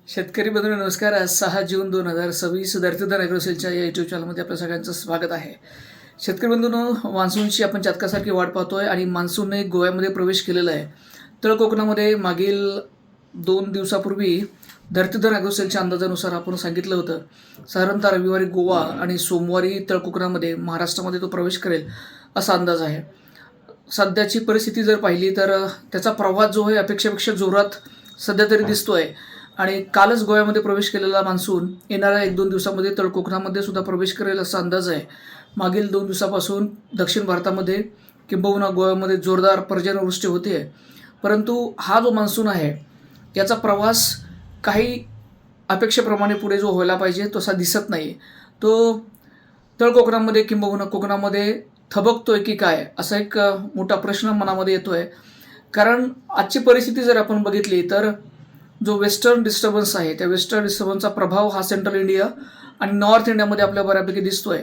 शेतकरी बंधूंनो नमस्कार. आज 6 जून 2026 धरतीधर ॲग्रोसेलच्या या यूट्यूब चॅनलमध्ये आपल्या सगळ्यांचं स्वागत आहे. शेतकरी बंधूंनो, मान्सूनची आपण चातकासारखी वाट पाहतोय आणि मान्सूनने गोव्यामध्ये प्रवेश केलेला आहे. तळ कोकणामध्ये मागील 2 दिवसापूर्वी धरतीधर ॲग्रोसेलच्या अंदाजानुसार आपण सांगितलं होतं साधारणतः रविवारी गोवा आणि सोमवारी तळ कोकणामध्ये महाराष्ट्रामध्ये तो प्रवेश करेल असा अंदाज आहे. सध्याची परिस्थिती जर पाहिली तर त्याचा प्रवास जो आहे अपेक्षेपेक्षा जोरात सध्या तरी दिसतोय आणि कालच गोव्यामध्ये प्रवेश केलेला मान्सून येणाऱ्या 1-2 दिवसामध्ये तळ कोकणामध्ये सुद्धा प्रवेश करेल असा अंदाज आहे. मागील 2 दिवसापासून दक्षिण भारतामध्ये किंबहुना गोव्यामध्ये जोरदार पर्जन्यवृष्टी होते आहे. परंतु हा जो मान्सून आहे याचा प्रवास काही अपेक्षेप्रमाणे पुढे जो व्हायला पाहिजे तसा दिसत नाही. तो तळ कोकणामध्ये किंबहुना कोकणामध्ये थबकतोय की काय असा एक मोठा प्रश्न मनामध्ये येतोय. कारण आजची परिस्थिती जर आपण बघितली तर जो वेस्टर्न डिस्टर्बन्स आहे त्या वेस्टर्न डिस्टर्बन्सचा प्रभाव हा सेंट्रल इंडिया आणि नॉर्थ इंडियामध्ये आपल्या बऱ्यापैकी दिसतोय.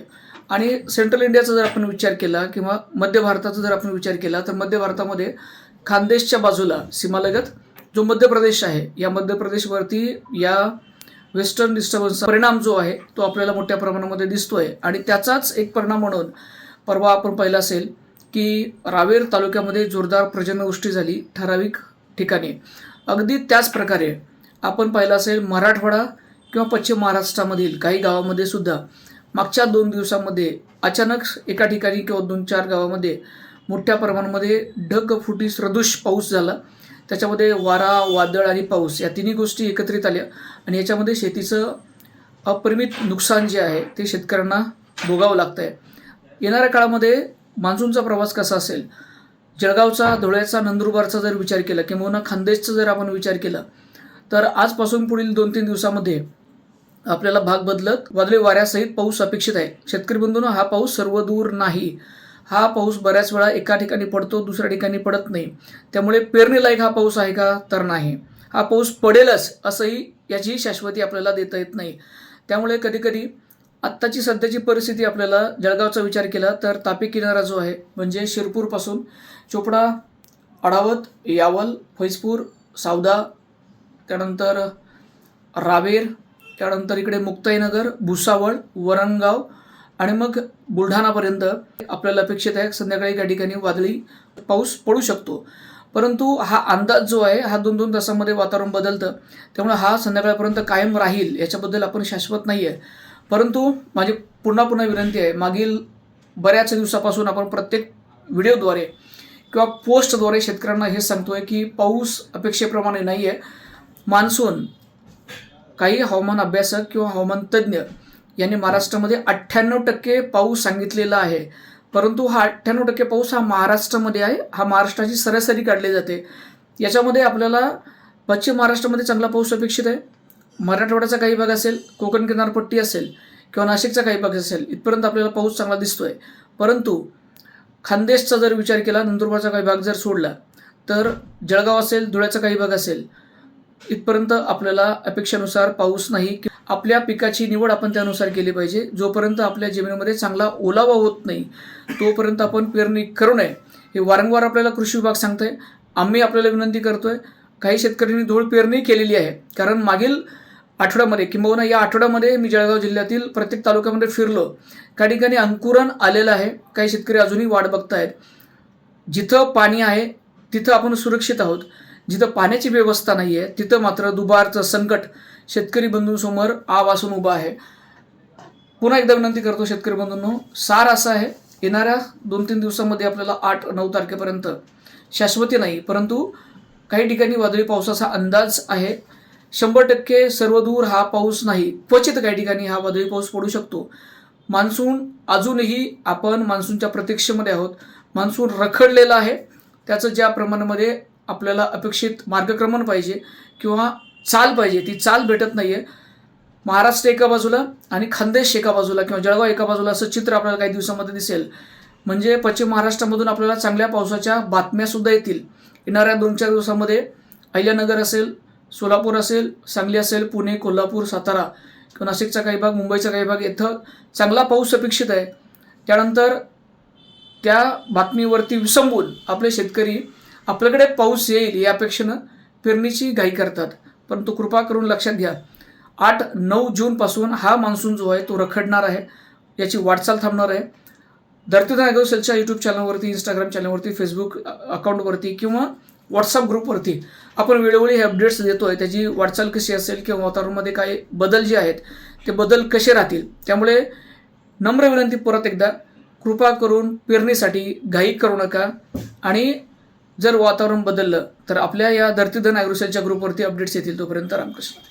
आणि सेंट्रल इंडियाचा जर आपण विचार केला किंवा मध्य भारताचा जर आपण विचार केला तर मध्य भारतामध्ये खानदेशच्या बाजूला सीमालगत जो मध्य प्रदेश आहे या मध्य प्रदेशवरती या वेस्टर्न डिस्टर्बन्सचा परिणाम जो आहे तो आपल्याला मोठ्या प्रमाणामध्ये दिसतोय. आणि त्याचाच एक परिणाम म्हणून परवा आपण पाहिलं असेल की रावेर तालुक्यामध्ये जोरदार पर्जन्यवृष्टी झाली ठराविक ठिकाणी. अगदी त्याच प्रकारे आपण पाहिलं असेल मराठवाडा किंवा पश्चिम महाराष्ट्रामधील काही गावामध्ये सुद्धा मागच्या 2 दिवसांमध्ये अचानक एका ठिकाणी किंवा 2-4 गावामध्ये मोठ्या प्रमाणामध्ये ढगफुटी सदृश पाऊस झाला. त्याच्यामध्ये वारा, वादळ आणि पाऊस या तिन्ही गोष्टी एकत्रित आल्या आणि याच्यामध्ये शेतीचं अपरिमित नुकसान जे आहे ते शेतकऱ्यांना भोगावं लागतं आहे. येणाऱ्या काळामध्ये मान्सूनचा प्रवास कसा असेल, जळगावचा, धुळ्याचा, नंदुरबारचा जर विचार केला किंवा खानदेशचा जर आपण विचार केला तर आजपासून पुढील 2-3 दिवसामध्ये आपल्याला भाग बदलत वादळी वाऱ्यासहित पाऊस अपेक्षित आहे. शेतकरी बंधूंनो, हा पाऊस सर्वदूर नाही. हा पाऊस बऱ्याच वेळा एका ठिकाणी पडतो, दुसऱ्या ठिकाणी पडत नाही. त्यामुळे पेरणीलायक हा पाऊस आहे का तर नाही. हा पाऊस पडेलच असंही याची शाश्वती आपल्याला देता येत नाही. त्यामुळे कधीकधी आत्ताची सध्याची परिस्थिती आपल्याला जळगावचा विचार केला तर तापी किनारा जो आहे म्हणजे शिरपूरपासून चोपडा, अडावत, यावल, फैजपूर, सावदा, त्यानंतर रावेर, त्यानंतर इकडे मुक्ताईनगर, भुसावळ, वरणगाव आणि मग बुलढाणापर्यंत आपल्याला अपेक्षित आहे संध्याकाळी काही ठिकाणी वादळी पाऊस पडू शकतो. परंतु हा अंदाज जो आहे हा 2-2 तासामध्ये वातावरण बदलतं. त्यामुळे हा संध्याकाळपर्यंत कायम राहील याच्याबद्दल आपण शाश्वत नाही आहे. परंतु माझी पुन्हा विनंती आहे, मागील बऱ्याच दिवसापासून आपण प्रत्येक व्हिडिओद्वारे किंवा पोस्टद्वारे शेतकऱ्यांना हे सांगतोय की पाऊस अपेक्षेप्रमाणे नाही आहे. मान्सून काही हवामान अभ्यासक किंवा हवामान तज्ज्ञ यांनी महाराष्ट्रामध्ये 98% पाऊस सांगितलेला आहे. परंतु हा 98% पाऊस हा महाराष्ट्रामध्ये आहे. हा महाराष्ट्राची सरासरी काढली जाते. याच्यामध्ये आपल्याला पश्चिम महाराष्ट्रामध्ये चांगला पाऊस अपेक्षित आहे. मराठवाड्याचा काही भाग असेल, कोकण किनारपट्टी असेल किंवा नाशिकचा काही भाग असेल, इथपर्यंत आपल्याला पाऊस चांगला दिसतोय. परंतु खानदेशचा जर विचार केला, नंदुरबारचा काही भाग जर सोडला तर जळगाव असेल, धुळ्याचा काही भाग असेल, इथपर्यंत आपल्याला अपेक्षेनुसार पाऊस नाही. आपल्या पिकाची निवड आपण त्यानुसार केली पाहिजे. जोपर्यंत आपल्या जमिनीमध्ये चांगला ओलावा होत नाही तोपर्यंत आपण पेरणी करू नये हे वारंवार आपल्याला कृषी विभाग सांगतोय. आम्ही आपल्याला विनंती करतोय. काही शेतकऱ्यांनी धूळ पेरणी केलेली आहे. कारण मागील आठवड्यामध्ये किंबहुना या आठवड्यामध्ये मी जळगाव जिल्ह्यातील प्रत्येक तालुक्यामध्ये फिरलो. काही ठिकाणी अंकुरण आलेलं आहे. काही शेतकरी अजूनही वाट बघतायत. जिथं पाणी आहे तिथं आपण सुरक्षित आहोत. जिथं पाण्याची व्यवस्था नाही आहे तिथं मात्र दुबारचं संकट शेतकरी बंधूंसमोर आवासून उभं आहे. पुन्हा एकदा विनंती करतो शेतकरी बंधूंनो, सार असा आहे येणाऱ्या 2-3 दिवसामध्ये आपल्याला 8-9 तारखेपर्यंत शाश्वती नाही, परंतु काही ठिकाणी वादळी पावसाचा अंदाज आहे. 100% सर्वदूर हा पाऊस नाही, क्वचित काही ठिकाणी हा वादळी पाऊस पडू शकतो. मान्सून अजूनही आपण मान्सूनच्या प्रतीक्षेमध्ये आहोत. मान्सून रखडलेला आहे. त्याचं ज्या प्रमाणामध्ये आपल्याला अपेक्षित मार्गक्रमण पाहिजे किंवा चाल पाहिजे ती चाल भेटत नाही आहे. महाराष्ट्र एका बाजूला आणि खानदेश एका बाजूला किंवा जळगाव एका बाजूला असं चित्र आपल्याला काही दिवसामध्ये दिसेल. म्हणजे पश्चिम महाराष्ट्रामधून आपल्याला चांगल्या पावसाच्या बातम्यासुद्धा येतील. येणाऱ्या 2-4 दिवसामध्ये अहिल्यानगर असेल, सोलापूर असेल, सांगली असेल, पुणे, कोल्हापूर, सातारा किंवा नाशिकचा काही भाग, मुंबईचा काही भाग इथं चांगला पाऊस अपेक्षित आहे. त्यानंतर त्या बातमीवरती विसंबून आपले शेतकरी आपल्याकडे पाऊस येईल या अपेक्षेनं पेरणीची घाई करतात. परंतु कृपा करून लक्षात घ्या, 8-9 जूनपासून हा मान्सून जो आहे तो रखडणार आहे, याची वाटचाल थांबणार आहे. धरतीधर ॲग्रोसेलच्या यूट्यूब चॅनलवरती, इंस्टाग्राम चॅनलवरती, फेसबुक अकाउंटवरती किंवा व्हॉट्सअप ग्रुपवरती आपण वेळोवेळी हे अपडेट्स देतो आहे. त्याची वाटचाल कशी असेल किंवा वातावरणामध्ये काय बदल जे आहेत ते बदल कसे राहतील. त्यामुळे नम्र विनंती परत एकदा, कृपा करून पेरणीसाठी घाई करू नका आणि जर वातावरण बदललं तर आपल्या या धरतीधर ॲग्रोसेलच्या ग्रुपवरती अपडेट्स येतील. तोपर्यंत रामकृष्ण.